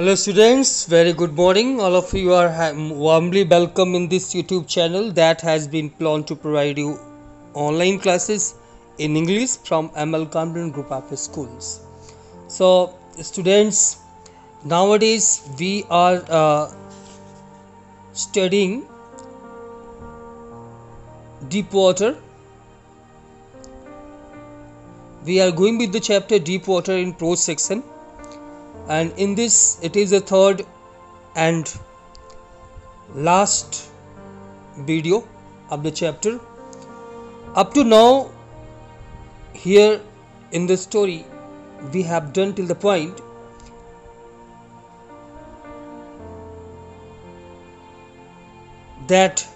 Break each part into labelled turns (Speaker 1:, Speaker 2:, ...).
Speaker 1: Hello students, very good morning. All of you are warmly welcome in this YouTube channel that has been planned to provide you online classes in English from ML Confident Group of Schools. So students, nowadays we are studying deep water. We are going with the chapter deep water in prose section. And in this it is the third and last video of the chapter. Up to now, here in the story we have done till the point that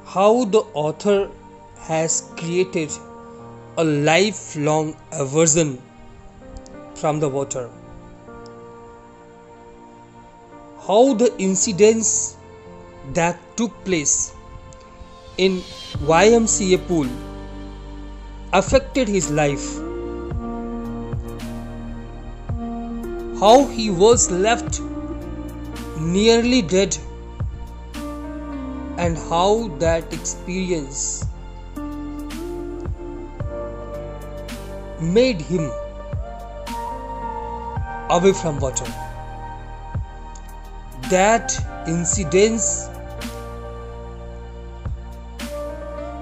Speaker 1: how the author has created a lifelong aversion from the water, how the incidents that took place in YMCA pool affected his life, how he was left nearly dead, and how that experience made him away from water. That incidents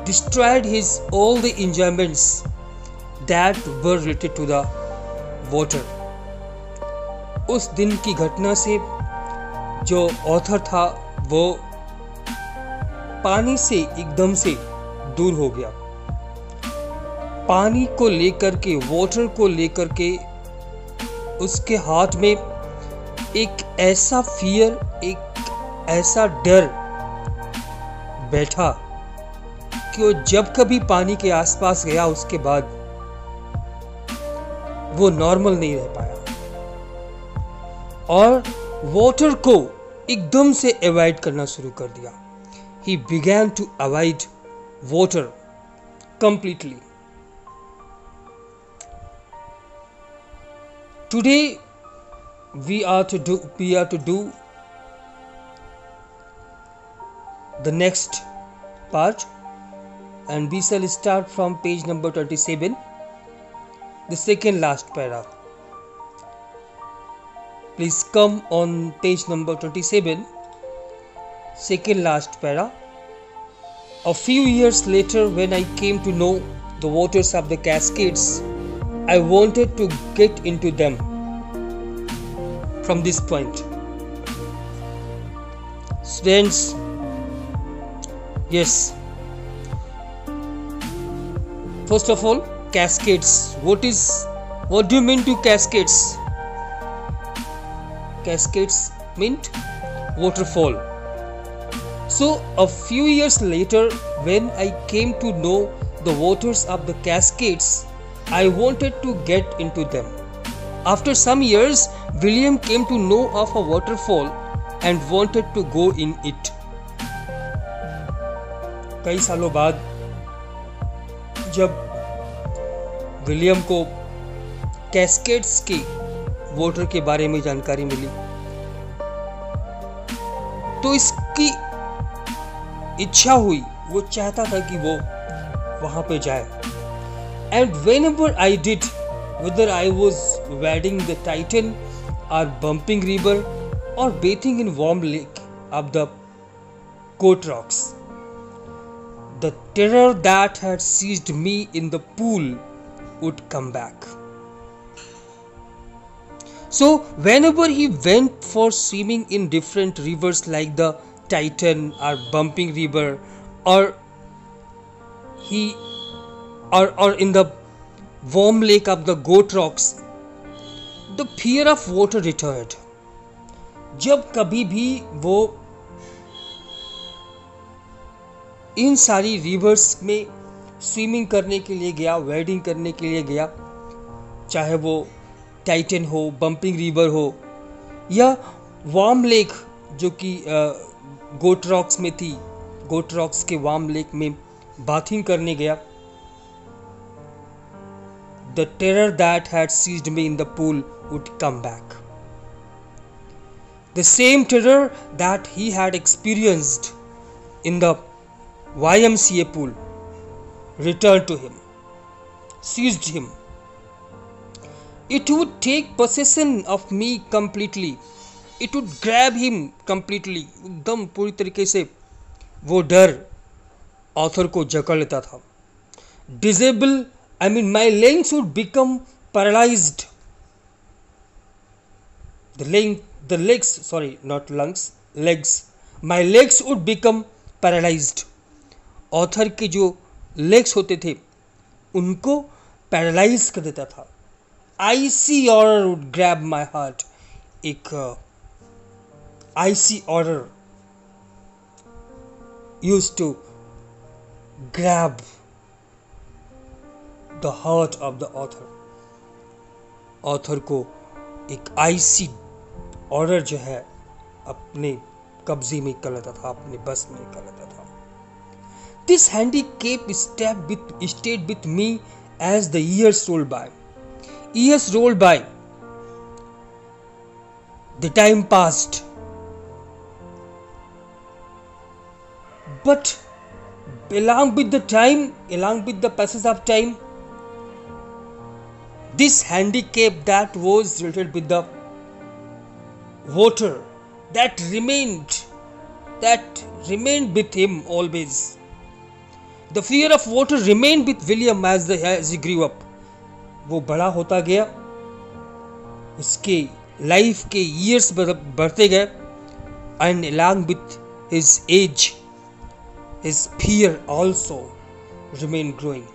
Speaker 1: destroyed his all the enjoyments that were related to the water. उस दिन की घटना से जो author था वो पानी से एकदम से दूर हो गया. पानी को लेकर के, वाटर को लेकर के उसके हाथ में एक ऐसा फियर, एक ऐसा डर बैठा कि वो जब कभी पानी के आसपास गया उसके बाद वो नॉर्मल नहीं रह पाया और वाटर को एकदम से अवॉइड करना शुरू कर दिया. He began to avoid water completely. Today we are to do the next part, and we shall start from page number 27, the second last para. Please come on page number 27, second last para. A few years later, when I came to know the waters of the Cascades, I wanted to get into them. From this point, students, yes, first of all, cascades. What do you mean to cascades? Cascades meant waterfall. So a few years later, when I came to know the waters of the Cascades, I wanted to get into them. After some years, William came to know of a waterfall and wanted to go in it. कई सालों बाद जब William को cascades के water के बारे में जानकारी मिली तो इसकी इच्छा हुई, वो चाहता था कि वो वहां पे जाए. And whenever I did, whether I was wading the Titan or bumping river or bathing in warm lake of the Goat Rocks, the terror that had seized me in the pool would come back. So whenever he went for swimming in different rivers like the Titan or bumping river, or in the warm lake of the Goat Rocks, the fear of water returned. जब कभी भी वो इन सारी reverse में swimming करने के लिए गया, वेडिंग करने के लिए गया, चाहे वो टाइटन हो, बम्पिंग रिवर हो या वार्म लेक जो कि गोट रॉक्स में थी, गोट रॉक्स के वार्म लेक में बाथिंग करने गया, the terror that had seized me in the pool would come back. The same terror that he had experienced in the YMCA pool returned to him, seized him. It would take possession of me completely. It would grab him completely. एकदम पूरी तरीके से वो डर author को जकड़ लेता था. My legs would become paralyzed. Legs. My legs would become paralyzed. Author के जो लेग्स होते थे उनको पैरालाइज कर देता था. Icy horror would grab my heart. एक icy horror used to grab the heart of the author. Author को एक icy horror जो है अपने कब्जे में कर लेता था, अपने बस में कर लेता था. This handicap stayed with me as the years rolled by. The time passed. But along with the passage of time, this handicap that was related with the water that remained with him always. The fear of water remained with William as he grew up. वो बड़ा होता गया, उसके life के years बढ़ते गए, and along with his age, his fear also remained growing.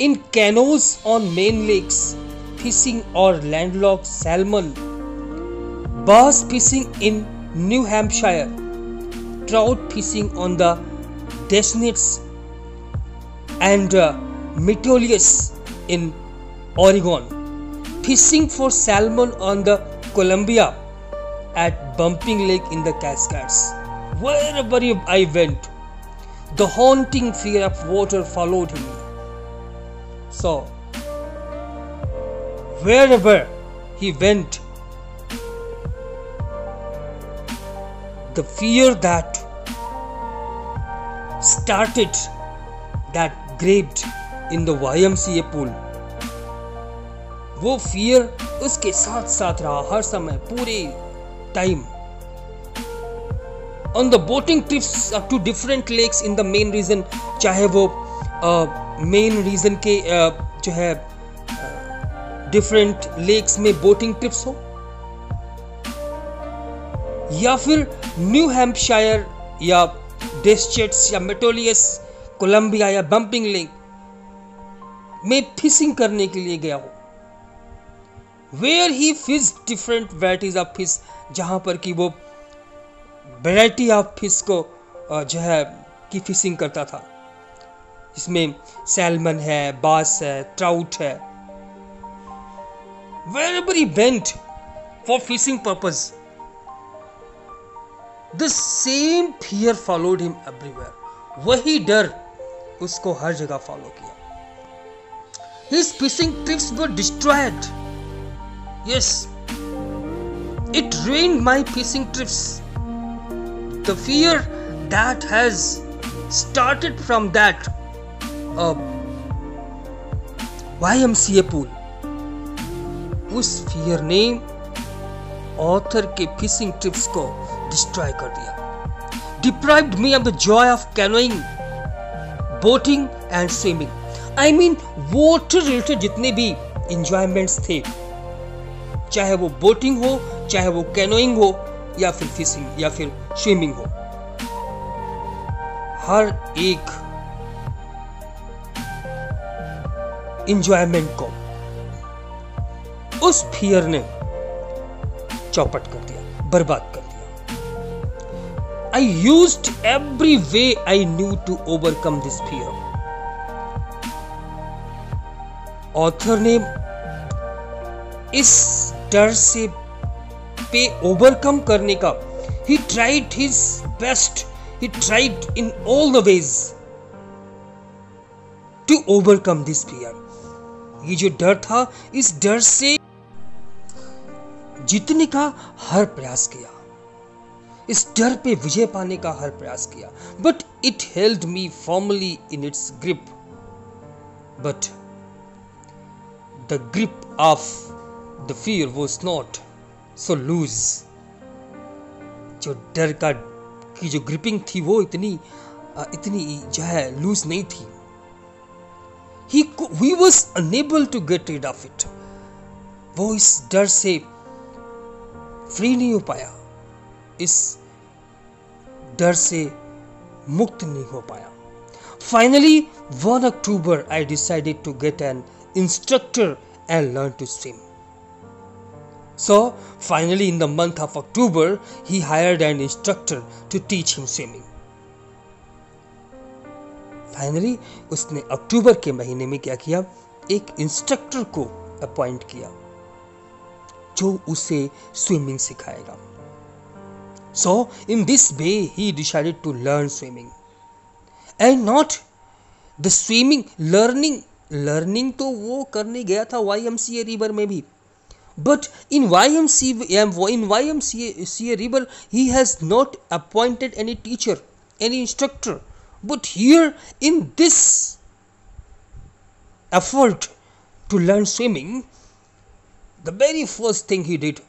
Speaker 1: In canoes on main lakes, fishing or landlocked salmon, bass fishing in New Hampshire, trout fishing on the Desnets and Metolius in Oregon, fishing for salmon on the Columbia at Bumping Lake in the Cascades. Wherever I went, the haunting fear of water followed him. So, wherever he went, the fear that started, that grabbed in the YMCA pool, वो fear उसके साथ साथ रहा हर समय, पूरे time. On the boating trips up to different lakes in the main region, चाहे वो main reason के जो है डिफरेंट लेक्स में बोटिंग ट्रिप्स हो, या फिर न्यू हैम्पशायर या डेस्चेट्स या मेटोलियस, कोलंबिया या बम्पिंग लेक में फिशिंग करने के लिए गया हो, where he fished different varieties of fish, जहां पर कि वो वैरायटी ऑफ फिश को जो है कि फिशिंग करता था, इसमें सैल्मन है, बास है, ट्राउट है. Wherever he went for fishing purpose, the same fear followed him everywhere. वही डर उसको हर जगह फॉलो किया. His fishing trips were destroyed. Yes, it ruined my fishing trips. The fear that has started from that YMCA pool, उस fear ने author के fishing trips को destroy कर दिया. Deprived me of the joy of canoeing, boating and swimming. I mean, water related जितने भी enjoyments थे, चाहे वो बोटिंग हो, चाहे वो कैनोइंग हो, या फिर फिशिंग या फिर स्विमिंग हो, हर एक एंजॉयमेंट को उस फियर ने चौपट कर दिया, बर्बाद कर दिया. I used every way I knew to overcome this fear. Author ने इस डर से पे ओवरकम करने का, he tried his best, he tried in all the ways to overcome this fear. ये जो डर था, इस डर से जीतने का हर प्रयास किया, इस डर पे विजय पाने का हर प्रयास किया, but it held me formally in its grip. But the grip of the fear was not so loose. जो डर का की जो ग्रिपिंग थी वो इतनी जो है लूज नहीं थी. He was unable to get rid of it. वो इस डर से फ्री नहीं हो पाया, इस डर से मुक्त नहीं हो पाया. Finally, 1 October, I decided to get an instructor and learn to swim. So, finally, in the month of October, he hired an instructor to teach him swimming. Finally, उसने अक्टूबर के महीने में क्या किया, एक इंस्ट्रक्टर को अपॉइंट किया जो उसे स्विमिंग सिखाएगा. So, in this way, he decided to learn swimming. And not the swimming, learning तो वो करने गया था YMCA रिवर में भी. But in YMCA river, he has not appointed any teacher, any instructor. But here in this effort to learn swimming, the very first thing he did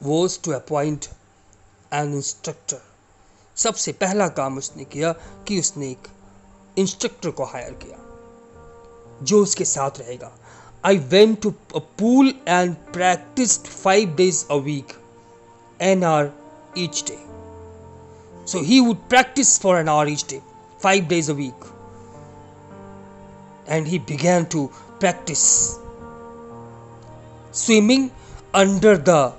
Speaker 1: was to appoint an instructor. सबसे पहला काम उसने किया कि उसने एक instructor को higher किया जो उसके साथ रहेगा. I went to a pool and practiced 5 days a week, an hour each day. So he would practice for an hour each day, 5 days a week. And he began to practice swimming under the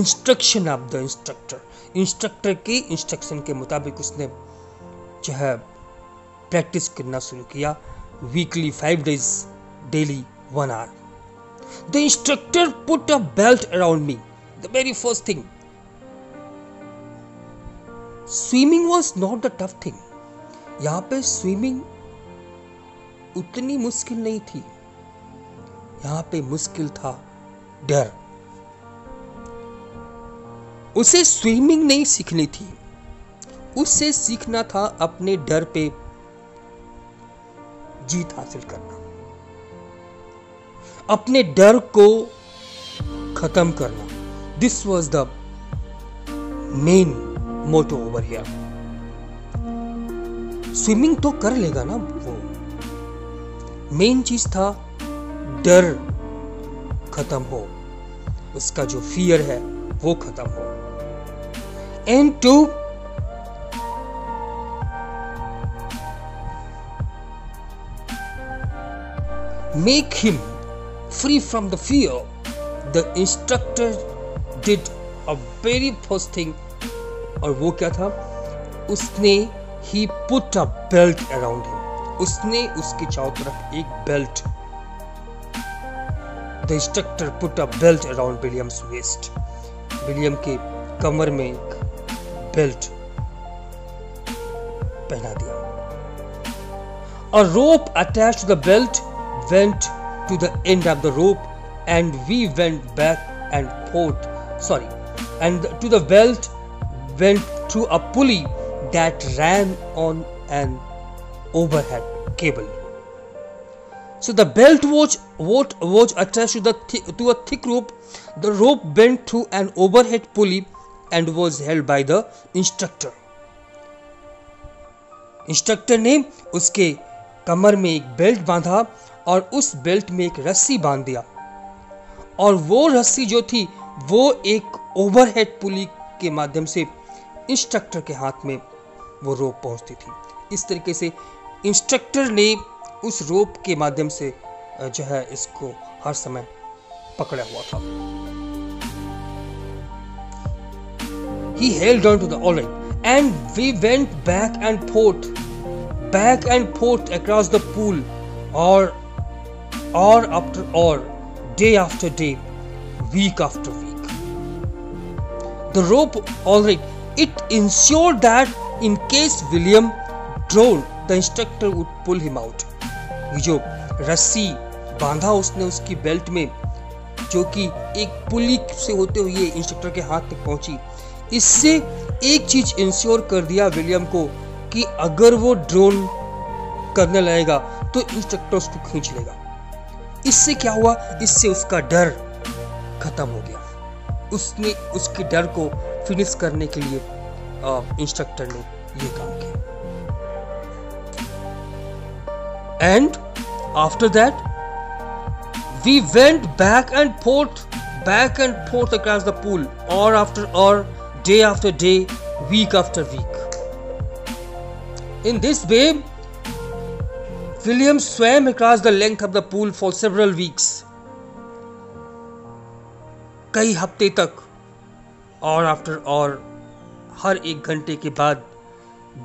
Speaker 1: instruction of the instructor. Instructor के instruction के मुताबिक उसने जो है practice करना शुरू किया. Weekly 5 days, daily 1 hour. The instructor put a belt around me. The very first thing. Swimming was not the tough thing. यहाँ पे स्विमिंग उतनी मुश्किल नहीं थी. यहाँ पे मुश्किल था डर. उसे स्विमिंग नहीं सीखनी थी, उसे सीखना था अपने डर पे जीत हासिल करना, अपने डर को खत्म करना. This was the main motto over here. Swimming तो कर लेगा ना वो, मेन चीज था डर खत्म हो, उसका जो फियर है वो खत्म हो. And to make him free from the fear, the instructor did a very first thing. और वो क्या था, उसने he put a belt around him. उसने उसके चारों तरफ एक belt. The instructor put a belt around William's waist. William के कमर में एक बेल्ट पहना दिया. A rope attached to the belt went to the end of the rope and we went back and forth. And to the belt went through a pulley that ran on an overhead cable. So the belt was attached to a thick rope. The rope went through an overhead pulley and was held by the instructor. Instructor ने उसके कमर में एक belt बांधा और उस belt में एक रस्सी बांध दिया, और वो रस्सी जो थी वो एक ओवरहेड पुली के माध्यम से इंस्ट्रक्टर के हाथ में वो रोप पहुंचती थी. इस तरीके से इंस्ट्रक्टर ने उस रोप के माध्यम से जो है इसको हर समय पकड़ा हुआ था. He held on to the awning and we went back and forth across the pool, hour after hour, day after day, week after week. The rope, it ensured that in case William drowned, the instructor would pull him out. ये जो रस्सी बांधा उसने उसकी belt में, जो कि एक पुली से होते हुए इंस्ट्रक्टर के हाथ तक पहुंची। इससे एक चीज इंश्योर कर दिया विलियम को कि अगर वो ड्रोन करने लगेगा तो इंस्ट्रक्टर उसको खींच लेगा। इससे क्या हुआ, इससे उसका डर खत्म हो गया। उसने उसके डर को फिनिश करने के लिए इंस्ट्रक्टर ने ये काम किया। And after that we went back and forth across the pool, hour after hour, day after day, week after week. In this way, William swam across the length of the pool for several weeks. कई हफ्ते तक, hour after hour, हर एक घंटे के बाद,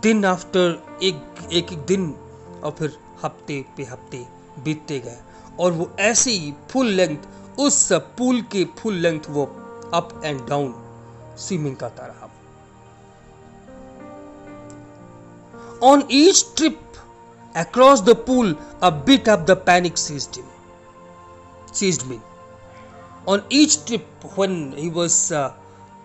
Speaker 1: दिन after एक दिन, और फिर हफ्ते पे हफ्ते बीतते गए, और वो ऐसे ही फुल लेंथ, उस पूल के फुल लेंथ वो अप एंड डाउन स्विमिंग करता रहा। On each trip across the pool a bit of the panic seized me. On each trip when he was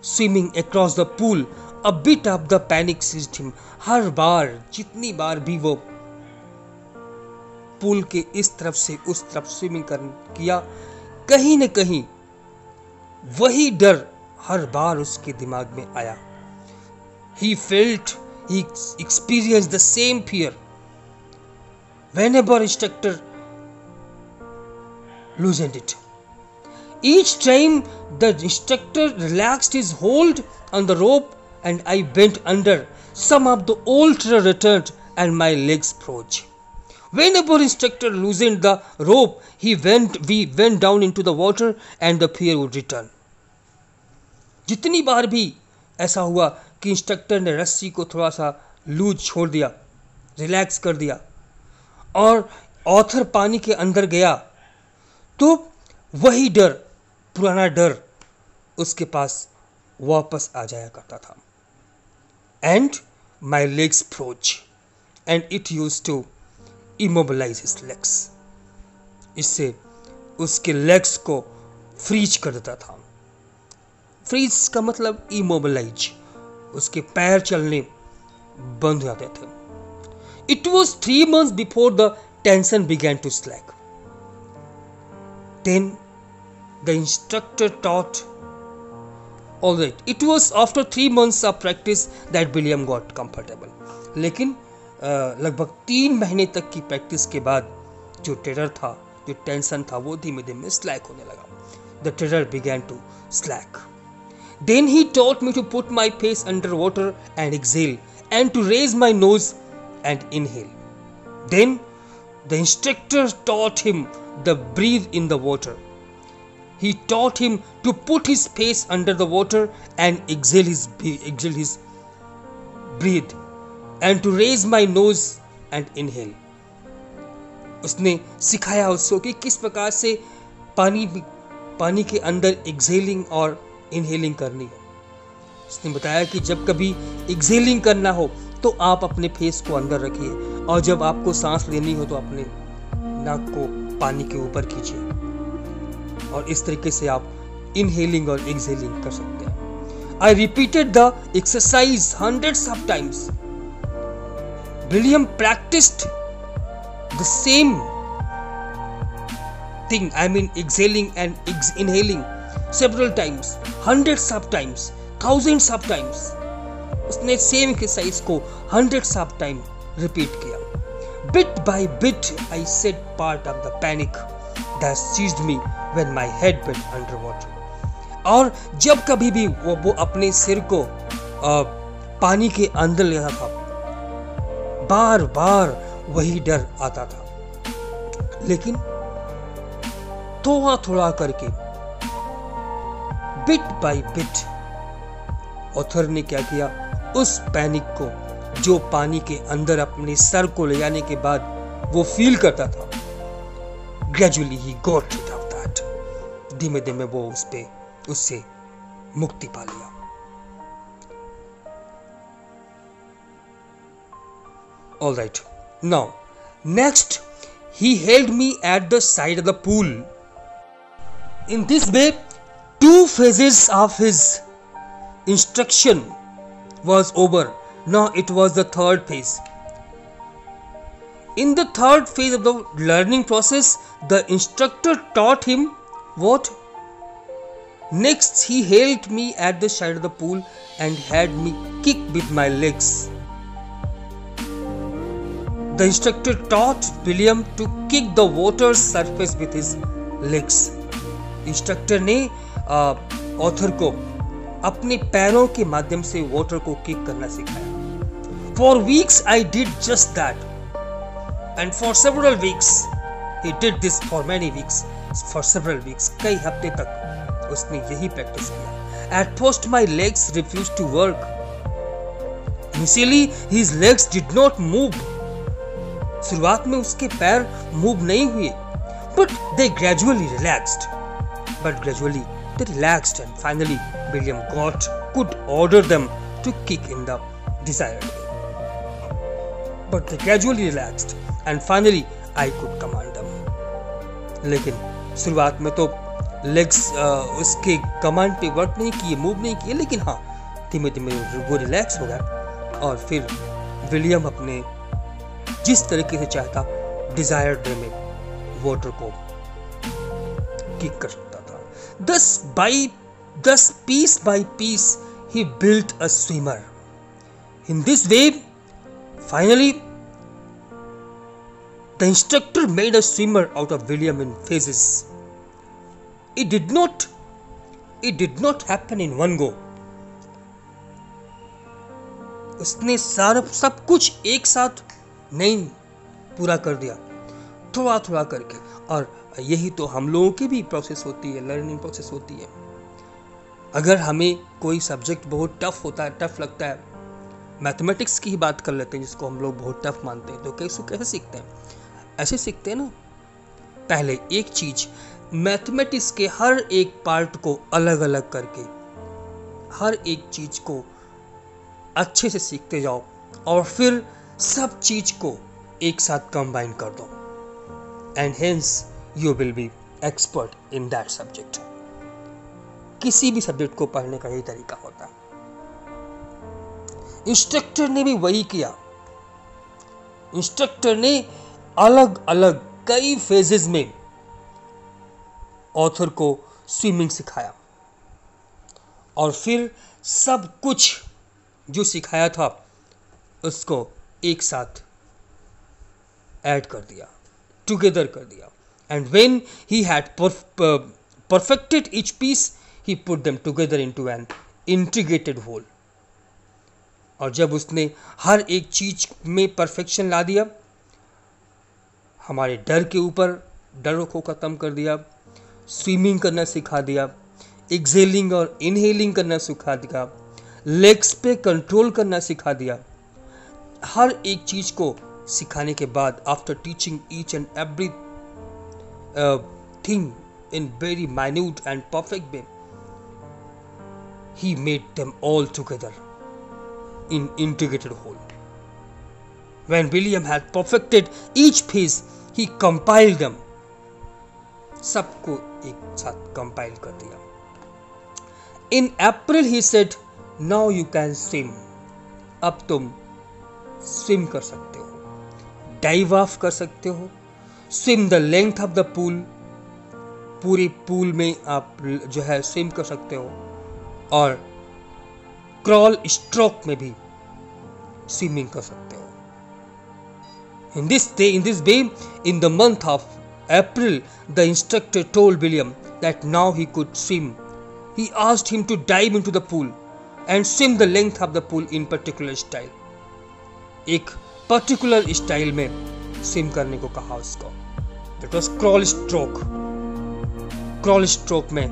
Speaker 1: swimming across the pool, a bit of the panic seized him. हर बार, जितनी बार भी वो pool के इस तरफ से उस तरफ swimming किया, कहीं न कहीं वही डर हर बार उसके दिमाग में आया। He experienced the same fear whenever instructor loosened it. Each time the instructor relaxed his hold on the rope and I bent under, some of the old terror returned and my legs froze. Whenever instructor loosened the rope, we went down into the water and the fear would return. जितनी बार भी ऐसा हुआ कि instructor ने रस्सी को थोड़ा सा लूज छोड़ दिया, रिलैक्स कर दिया, और ऑथर पानी के अंदर गया, तो वही डर, पुराना डर उसके पास वापस आ जाया करता था। And my legs froze and it used to immobilize his legs. इससे उसके लेग्स को फ्रीज कर देता था। फ्रीज का मतलब इमोबिलाइज, उसके पैर चलने बंद हो जाते थे। It was 3 months before the tension began to slack. Then the instructor taught. Alright, it was after 3 months of practice that William got comfortable. लेकिन लगभग 3 महीने तक की प्रैक्टिस के बाद जो टेरर था, जो टेंशन था, वो धीमे धीमे स्लैक होने लगा। The terror began to slack. Then he taught me to put my face under water and exhale, and to raise my nose and inhale. Then the instructor taught him to breathe in the water. He taught him to put his face under the water and exhale his breathe, and to raise my nose and inhale. उसने सिखाया उसको कि किस प्रकार से पानी के अंदर एक्सेलिंग और इनहेलिंग करनी है। उसने बताया कि जब कभी एक्सेलिंग करना हो तो आप अपने फेस को अंदर रखिए, और जब आपको सांस लेनी हो तो अपने नाक को पानी के ऊपर खींचिए, और इस तरीके से आप इनहेलिंग और एक्सेलिंग कर सकते हैं। I repeated the exercise hundreds of times. William practiced the same thing, I mean exhaling and inhaling several times, hundreds of times, thousands of times. उसने सेम एक्सरसाइज को hundreds of times repeat किया। Bit by bit, I said part of the panic that seized me when my head went underwater. और जब कभी भी वो अपने सिर को पानी के अंदर लेता था, बार बार वही डर आता था, लेकिन थोड़ा थोड़ा करके, बिट बाय बिट, ऑथर ने क्या किया, उस पैनिक को जो पानी के अंदर अपने सर को ले जाने के बाद वो फील करता था, gradually he got rid of that. धीमे धीमे वो उससे मुक्ति पा लिया। All right. Now, next, he held me at the side of the pool. In this way, 2 phases of his instruction was over. Now it was the 3rd phase. In the 3rd phase of the learning process, the instructor taught him what? Next, he held me at the side of the pool and had me kick with my legs. The instructor taught William to kick the water surface with his legs. Instructor ने author को अपने पैरों के माध्यम से water को kick करना सिखाया. For weeks I did just that, and for several weeks he did this. For many weeks, for several weeks, कई हफ्ते तक उसने यही प्रैक्टिस किया. At first my legs refused to work. Initially his legs did not move. शुरुआत में उसके पैर मूव नहीं हुए. But they gradually relaxed. And finally William could order them to kick in the desired way. But they gradually relaxed and finally I could command them. लेकिन शुरुआत में तो लेग्स उसके कमांड पे वर्क नहीं किए, मूव नहीं किए, लेकिन हाँ धीमे धीमे वो रिलैक्स हो गया और फिर विलियम अपने जिस तरीके से चाहता डिजायर्ड वे में वाटर को किक कर सकता था. Thus piece by piece he built a swimmer. In this way, finally the instructor made a swimmer out of William in phases. It did not happen in one go. उसने सब कुछ एक साथ नहीं पूरा कर दिया, थोड़ा थोड़ा करके. और यही तो हम लोगों की भी प्रोसेस होती है, लर्निंग प्रोसेस होती है. अगर हमें कोई सब्जेक्ट बहुत टफ होता है, टफ लगता है, मैथमेटिक्स की ही बात कर लेते हैं जिसको हम लोग बहुत टफ मानते हैं, तो कैसे सीखते हैं? ऐसे सीखते हैं ना, पहले एक चीज मैथमेटिक्स के हर एक पार्ट को अलग अलग करके हर एक चीज को अच्छे से सीखते जाओ और फिर सब चीज को एक साथ कंबाइन कर दो. And hence you will be expert in that subject. किसी भी सब्जेक्ट को पढ़ने का यही तरीका होता है. इंस्ट्रक्टर ने भी वही किया. इंस्ट्रक्टर ने अलग अलग कई फेजेस में ऑथर को स्विमिंग सिखाया और फिर सब कुछ जो सिखाया था उसको एक साथ ऐड कर दिया, टुगेदर कर दिया. And when he had perfected each piece, he put them together into an integrated whole. और जब उसने हर एक चीज में परफेक्शन ला दिया, हमारे डर के ऊपर डर को खत्म कर दिया, स्विमिंग करना सिखा दिया, एक्सेलिंग और इनहेलिंग करना सिखा दिया, लेग्स पे कंट्रोल करना सिखा दिया. हर एक चीज को सिखाने के बाद, after teaching each and every thing in very minute and perfect way, he made them all together in integrated whole. When William had perfected each phase, he compiled them. सबको एक साथ compile कर दिया. In April he said, now you can swim. अब तुम swim कर सकते हो, dive off कर सकते हो, swim the length of the pool, पूरे पूल में आप जो है स्विम कर सकते हो, और क्रॉल स्ट्रोक में भी स्विमिंग कर सकते हो. In this way, in the month of April, the instructor told William that now he could swim. He asked him to dive into the pool and swim the length of the pool in particular style. एक particular style में swim करने को कहा उसको. That was crawl stroke. Crawl stroke में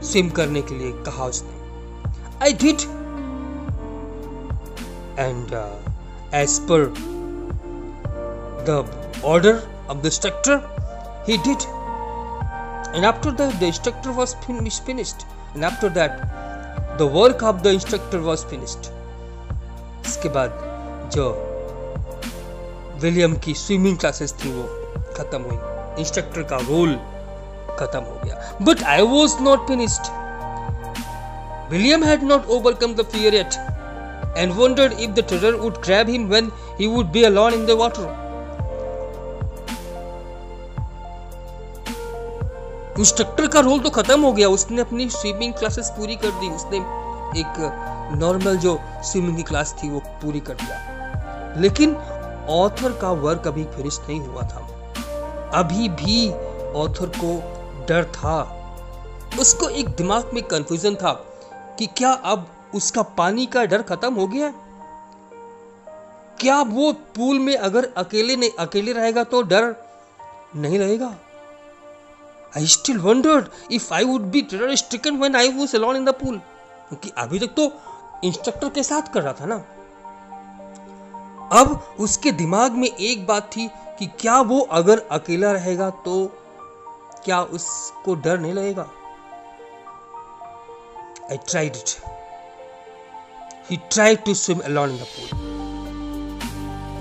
Speaker 1: swim करने के लिए कहा उसने. I did, and as per the order of the instructor, he did. And after that, the instructor was finished. And after that, the work of the instructor was finished. इसके बाद जो William की swimming classes थी वो खत्म हुई, instructor का role खत्म हो गया. But I was not finished. William had not overcome the fear yet and wondered if the terror would grab him when he would be alone in the water. Instructor का role तो खत्म हो गया, उसने अपनी स्विमिंग क्लासेस पूरी कर दी, उसने एक नॉर्मल जो स्विमिंग की क्लास थी वो पूरी कर दिया. लेकिन ऑथर का वर्क अभी फिनिश नहीं हुआ था. अभी भी ऑथर को डर था. उसको एक दिमाग में कंफ्यूजन था कि क्या अब उसका पानी का डर खत्म हो गया? क्या वो पूल में अगर अकेले रहेगा तो डर नहीं रहेगा? I still wondered if I would be terror stricken when I was alone in the pool. क्योंकि अभी तक तो इंस्ट्रक्टर के साथ कर रहा था ना. अब उसके दिमाग में एक बात थी कि क्या वो अगर अकेला रहेगा तो क्या उसको डर नहीं लगेगा? I tried it. He tried to swim alone in the pool.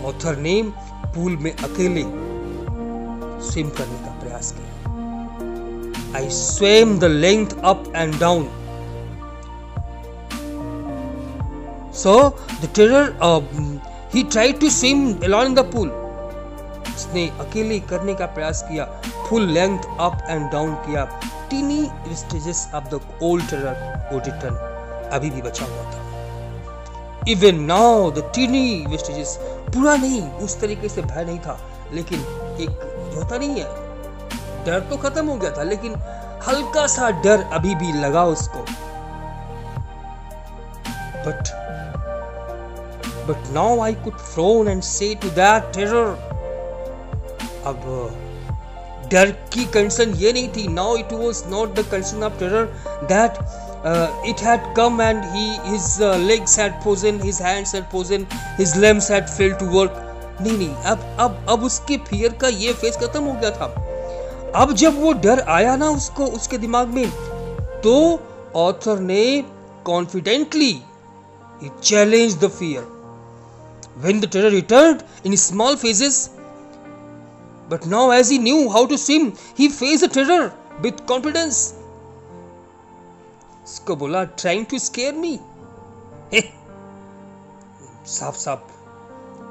Speaker 1: Author ने पूल में अकेले स्विम करने का प्रयास किया. I swam the length up and down. So the terror, he tried to swim alone in the pool. उसने अकेले करने का प्रयास किया, full length up and down किया. Teeny vestiges of the old terror would return. अभी भी बचा हुआ था. Even now the teeny vestiges, पूरा नहीं, उस तरीके से भय नहीं था, लेकिन एक होता नहीं है, डर तो खत्म हो गया था लेकिन हल्का सा डर अभी भी लगा उसको. But now I could frown and say to that terror. अब डर की कंसर्न ये नहीं थी. Now it was not the concern of terror that it had come and his legs had frozen, his hands had frozen, his limbs had failed to work. नहीं, अब उसके fear का ये फेज खत्म हो गया था. अब जब वो डर आया ना उसके दिमाग में, तो ऑथर ने confidently he challenged the fear. When the terror returned in small phases, but now as he knew how to swim, he faced the terror with confidence. उसको बोला, trying to scare me. साफ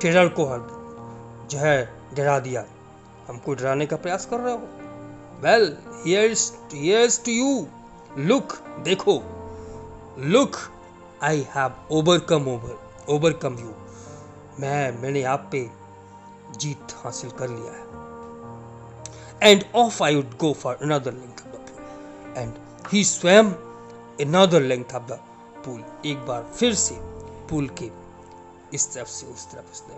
Speaker 1: terror को जो है डरा दिया, हमको डराने का प्रयास कर रहे हो. Well, here's to you. Look, देखो. Look, I have overcome you. मैंने आप पे जीत हासिल कर लिया है. And off I would go for another length of the pool. And he swam another length of the pool. एक बार फिर से पूल के इस तरफ से उस तरफ उसने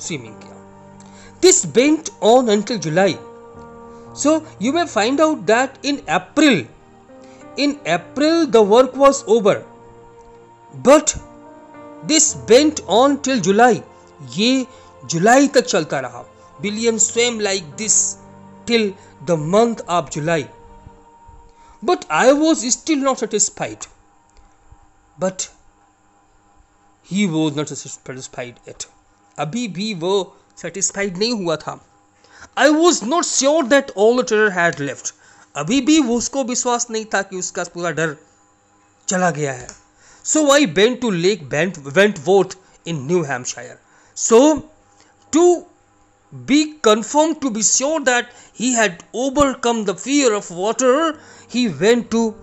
Speaker 1: स्विमिंग किया. This went on until July. So you may find out that in April the work was over. But this went on till July. ये जुलाई तक चलता रहा. William swam like this till the month of July. But I was still not satisfied. But he was not satisfied yet. अभी भी वो satisfied नहीं हुआ था. I was not sure that all the terror had left. अभी भी वो उसको विश्वास नहीं था कि उसका पूरा डर चला गया है. So I went to Lake Wentworth in New Hampshire. So to be confirmed, to be sure that he had overcome the fear of water, he went to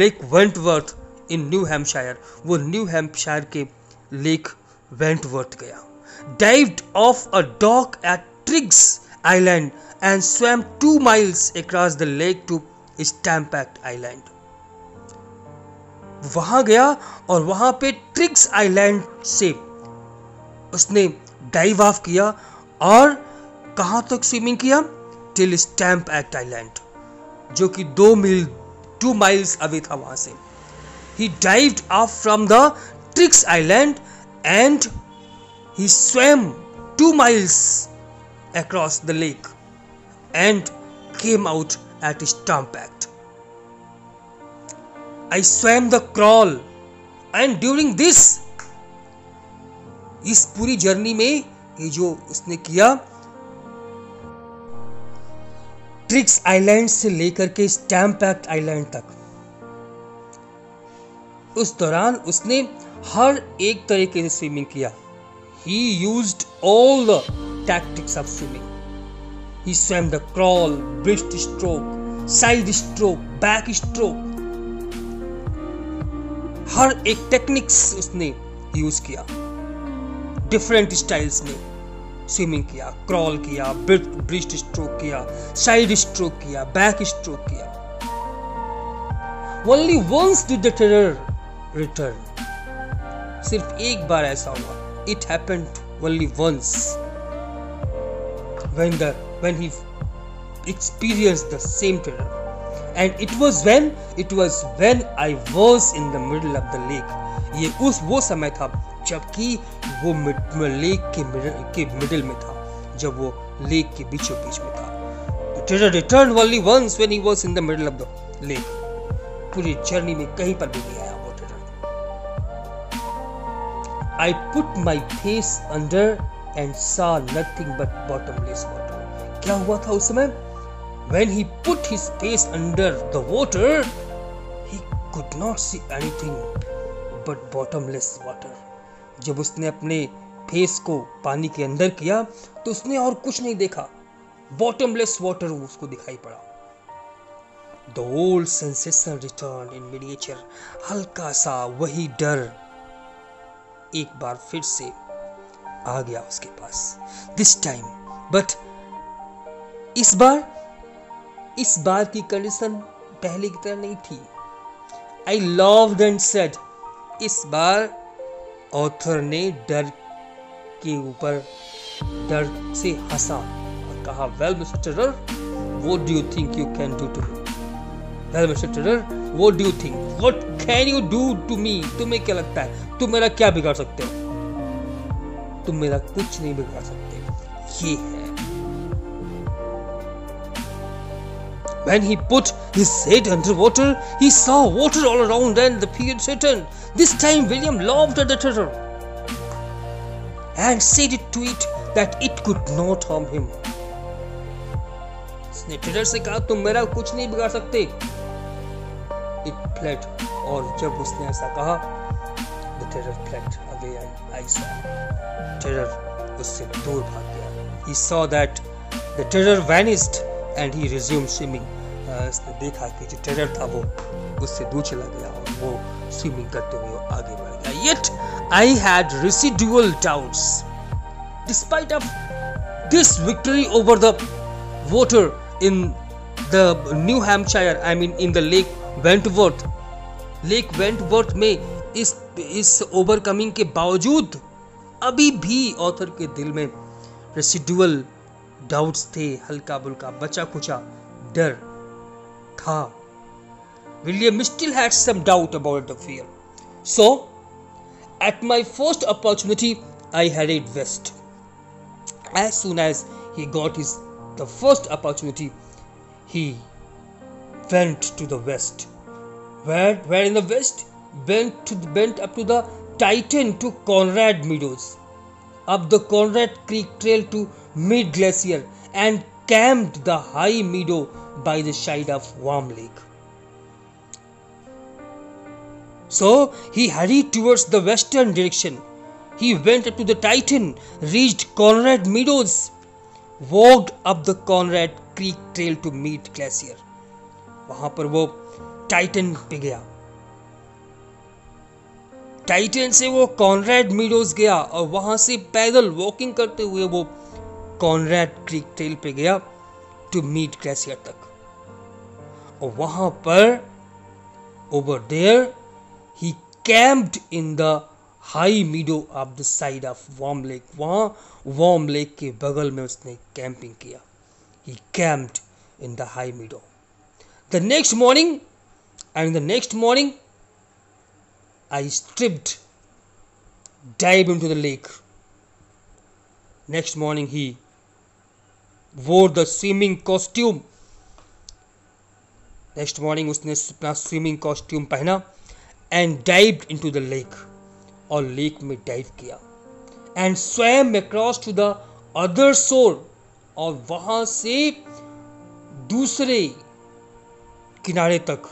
Speaker 1: Lake Wentworth in New Hampshire. वो new Hampshire के lake Wentworth गया. Dived off a dock at Triggs Island and swam 2 miles across the lake to Stampede Island. वहां गया और वहां पे ट्रिग्स island से उसने डाइव ऑफ किया और कहां तक स्विमिंग किया? टिल स्टैम्पेड आइलैंड, जो कि 2 माइल्स अवे था वहां से. He dived off from the Triggs Island and he swam 2 miles across the lake and came out at Stampede. I swam the crawl, and during this इस पूरी journey में ये जो उसने किया, ट्रिक्स आइलैंड से लेकर के स्टैम्पैक्ट आइलैंड तक, उस दौरान उसने हर एक तरीके से स्विमिंग किया. He used all the tactics of swimming. He swam the crawl, breaststroke, side stroke, back stroke. हर एक टेक्निक्स उसने यूज किया, डिफरेंट स्टाइल्स में स्विमिंग किया, क्रॉल किया, ब्रेस्ट स्ट्रोक किया, साइड स्ट्रोक किया, बैक स्ट्रोक किया. Only once did the terror return. सिर्फ एक बार ऐसा हुआ. It happened only once when he experienced the same terror, and it was when I was in the middle of the lake. ये वो समय था जबकि वो लेक के मिडिल में था, जब वो लेक के बीचों बीच में था. The terror returned only once when he was in the middle of the lake. पूरी जर्नी में कहीं पर भी नहीं आया वो terror. I put my face under and saw nothing but bottomless water. क्या हुआ था उस समय? When he put his face under the water, he could not see anything but bottomless water. जब उसने अपने फेस को पानी के अंदर किया तो उसने और कुछ नहीं देखा, bottomless water उसको दिखाई पड़ा. The old sensation returned in miniature. हल्का सा वही डर एक बार फिर से आ गया उसके पास. This time, but इस बार की कंडीशन पहले की तरह नहीं थी. I loved and said. इस बार ऑथर ने डर के ऊपर डर से हंसा और कहा, Well, Mr. Terror, what do you think you can do to me? Well, Mr. Terror, what do you think? What can you do to me? तुम्हें क्या लगता है? तुम मेरा क्या बिगाड़ सकते हो? तुम मेरा कुछ नहीं बिगाड़ सकते. ये है. When he put his head underwater, he saw water all around and the fear returned. This time William laughed at the terror and said it to it that it could not harm him. उसने terror से कहा, तुम मेरा कुछ नहीं बिगाड़ सकते. It fled. और जब उसने ऐसा कहा, the terror fled away and I saw. Terror उससे दूर भाग गया. He saw that the terror vanished and he resumed swimming. उसने देखा कि जो टेरर था वो उससे दूर चला गया और वो स्विमिंग करते हुए आगे बढ़ गया. Yet I had residual doubts. Despite of this victory over the water in the New Hampshire, I mean in the Lake Wentworth में इस ओवरकमिंग के बावजूद अभी भी ऑथर के दिल में रेसिडुअल डाउट्स थे, हल्का बुल्का बचा खुचा डर था. William still had some doubt about the fear. So, at my first opportunity, I headed west. As soon as he got the first opportunity, he went to the west. Where in the west? Went up to the Titan to Conrad Meadows, up the Conrad Creek Trail to Mead Glacier, and camped the high meadow by the side of Warm Lake. So he hurried towards the western direction. He went up to the Titan, reached Conrad Meadows, walked up the Conrad Creek Trail to Mead Glacier. वहां पर वो Titan पे गया. Titan से वो Conrad meadows गया और वहां से पैदल वॉकिंग करते हुए वो कॉनरेड क्रीक ट्रेल पे गया टू मीट ग्लेशियर तक. और वहां पर over there he camped in the high meadow of the side of warm lake. वहां वार्म लेक के बगल में उसने कैंपिंग किया. He camped in the high meadow. The next morning, I dived into the lake. Next morning, he wore the swimming costume. Next morning, उसने अपना swimming costume पहना and dived into the lake. और lake में dive किया. and swam across to the other shore, और वहां से दूसरे किनारे तक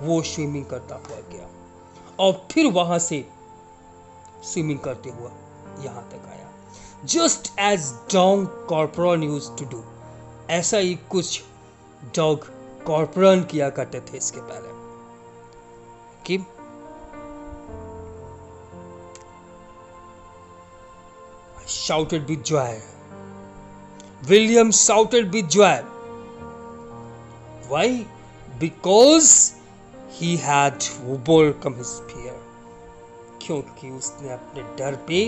Speaker 1: वो स्विमिंग करता हुआ गया और फिर वहां से स्विमिंग करते हुआ यहां तक आया। Just as dog Corporan used to do, ऐसा ही कुछ डॉग कॉर्पोरन किया करते थे इसके पहले कि shouted with joy. William shouted with joy. Why? Because he had overcome his fear. क्योंकि उसने अपने डर पे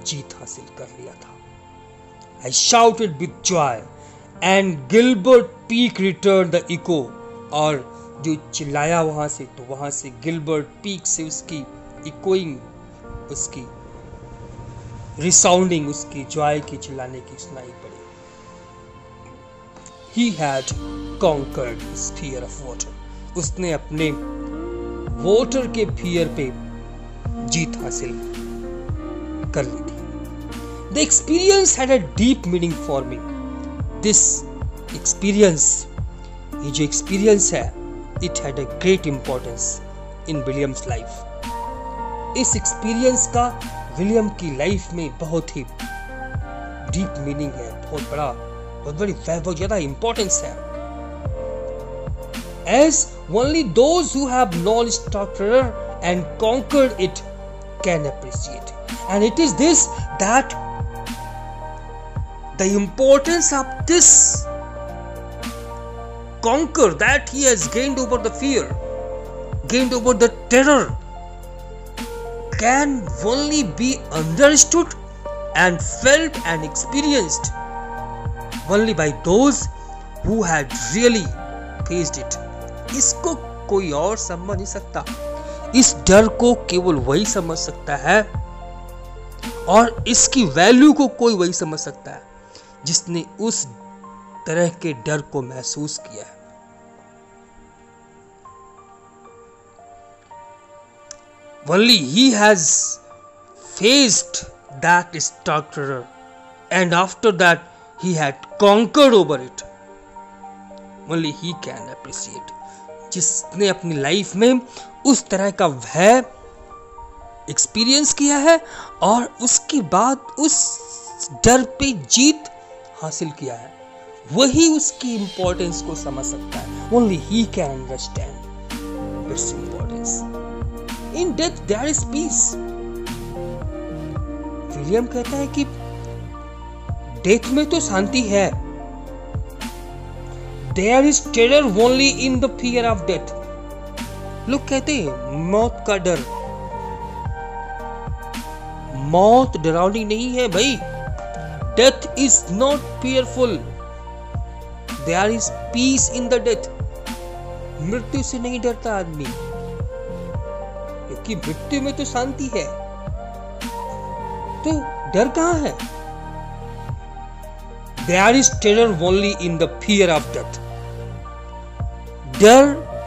Speaker 1: जीत हासिल कर लिया था। I shouted with joy and Gilbert Peak returned the echo. और जो चिल्लाया वहां से, तो वहां से गिलबर्ट पीक से उसकी इकोइंग, उसकी रिसाउंडिंग, उसकी जॉय की चिल्लाने की सुनाई पड़ी। He had conquered his fear of water. उसने अपने वाटर के फियर पे जीत हासिल कर ली थी। The experience had a deep meaning for me. This experience, ये जो experience है, it had a great importance in William's life. इस experience का विलियम की लाइफ में बहुत ही डीप मीनिंग है, बहुत ज्यादा इंपॉर्टेंस है। As only those who have known Starkweather and conquered it can appreciate, and it is this that the importance of this conquer that he has gained over the fear, gained over the terror, can only be understood and felt and experienced only by those who had really faced it. इसको कोई और समझ नहीं सकता। इस डर को केवल वही समझ सकता है, और इसकी वैल्यू को कोई वही समझ सकता है जिसने उस तरह के डर को महसूस किया है। Only he has faced that Starkweather, and after that he had conquered over it. Only he can appreciate. जिसने अपनी लाइफ में उस तरह का भय एक्सपीरियंस किया है और उसके बाद उस डर पे जीत हासिल किया है, वही उसकी इंपॉर्टेंस को समझ सकता है। Only he can understand its importance. In death there is peace. William कहता है कि डेथ में तो शांति है। There is terror only in the fear of death. लोग कहते हैं मौत का डर, मौत डरावनी नहीं है भाई। Death is not fearful. There is peace in the death. मृत्यु से नहीं डरता आदमी, क्योंकि मृत्यु में तो शांति है, तो डर कहां है? There is terror only in the fear of death. डर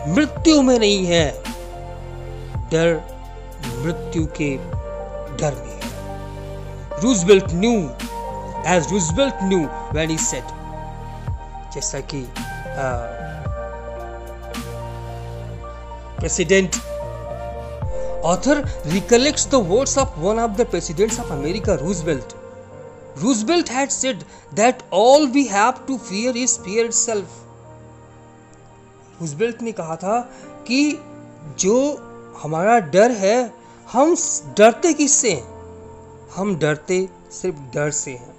Speaker 1: मृत्यु में नहीं है, डर मृत्यु के डर में है। Roosevelt knew, as Roosevelt knew when he said, जैसा कि president author recollects the words of one of the presidents of America, Roosevelt. Roosevelt had said that all we have to fear is fear itself. Roosevelt ने कहा था कि जो हमारा डर है, हम डरते किससे हैं? हम डरते सिर्फ डर से हैं,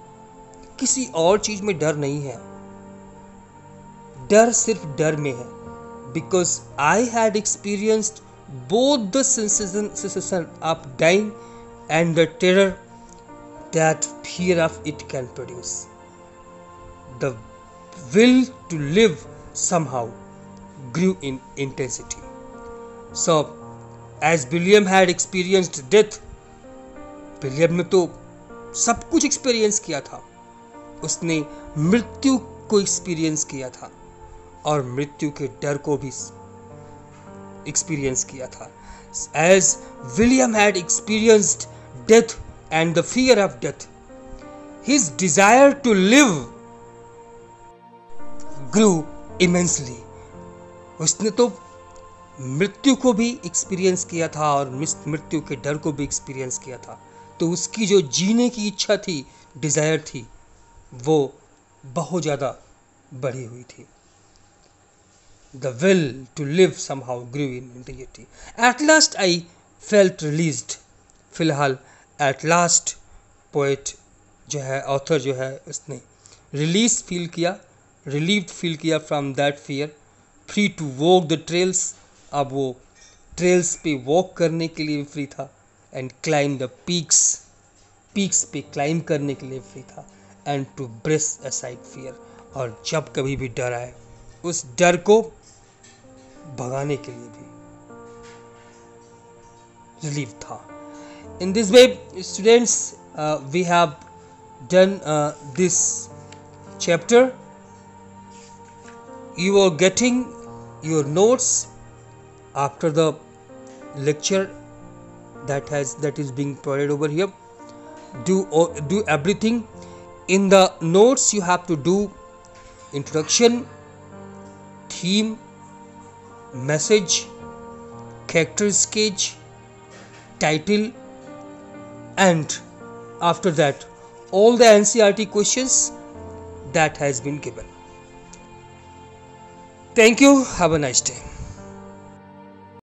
Speaker 1: किसी और चीज में डर नहीं है। डर सिर्फ डर में है। Because I had experienced both the sensation of dying and the terror that fear of it can produce. The will to live somehow grew in intensity. So, as William had experienced death, William ने तो सब कुछ experience किया था। उसने मृत्यु को experience किया था और मृत्यु के डर को भी एक्सपीरियंस किया था। As William had experienced death and the fear of death. His desire to live grew immensely. उसने तो मृत्यु को भी एक्सपीरियंस किया था और मृत्यु के डर को भी एक्सपीरियंस किया था, तो उसकी जो जीने की इच्छा थी, डिजायर थी, वो बहुत ज़्यादा बढ़ी हुई थी. The will to live somehow grew in intensity. At last I felt released. फिलहाल at last poet जो है, author जो है, उसने release feel किया, relieved feel किया from that fear, free to walk the trails. अब वो trails पे walk करने के लिए free था, and climb the peaks पे climb करने के लिए free था, and to brush aside fear. और जब कभी भी डर आए, उस डर को भगाने के लिए भी रिलीफ था. In this way, students, we have done this chapter. You are getting your notes after the lecture that is being provided over here. Do everything. In the notes you have to do introduction, theme, message, character sketch, title, and after that all the NCERT questions that has been given. Thank you. Have a nice day.